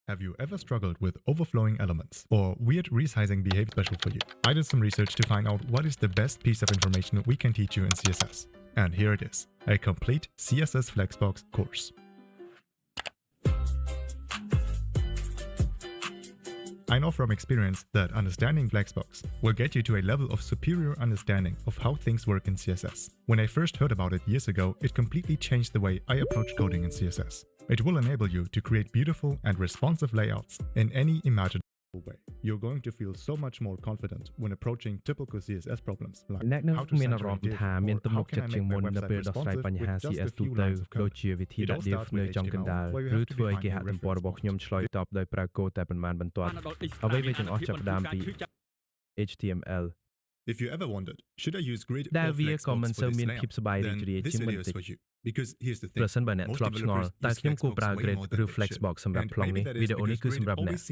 Have you ever struggled with overflowing elements or weird resizing behavior special for you? I did some research to find out what is the best piece of information we can teach you in CSS. And here it is, a complete CSS Flexbox course. I know from experience that understanding Flexbox will get you to a level of superior understanding of how things work in CSS. When I first heard about it years ago, it completely changed the way I approach coding in CSS. It will enable you to create beautiful and responsive layouts in any imaginable way. You're going to feel so much more confident when approaching typical CSS problems like how to center a div or how can I make my website responsive with just a few lines of code. It all starts with HTML, where you have to define your reference points. HTML If you ever wondered, should I use grid or ដែលវា Flexbox ក៏មិន for សូវ this មាន layout, ភាពសប្បាយរីក then រាយ this ជាងបន្ video is តិច for you. Because here's the thing, ប្រសិនបើអ្នក most ធ្លាប់ឆ្ងល់ developers តើ use ខ្ញុំគួរ Flexbox ប្រើ way grid more ឬ than they should. Flexbox សម្រាប់ And ប្លង់ maybe នេះ that វី is ដេអូនេះ because គឺ grid សម្រាប់អ្នក always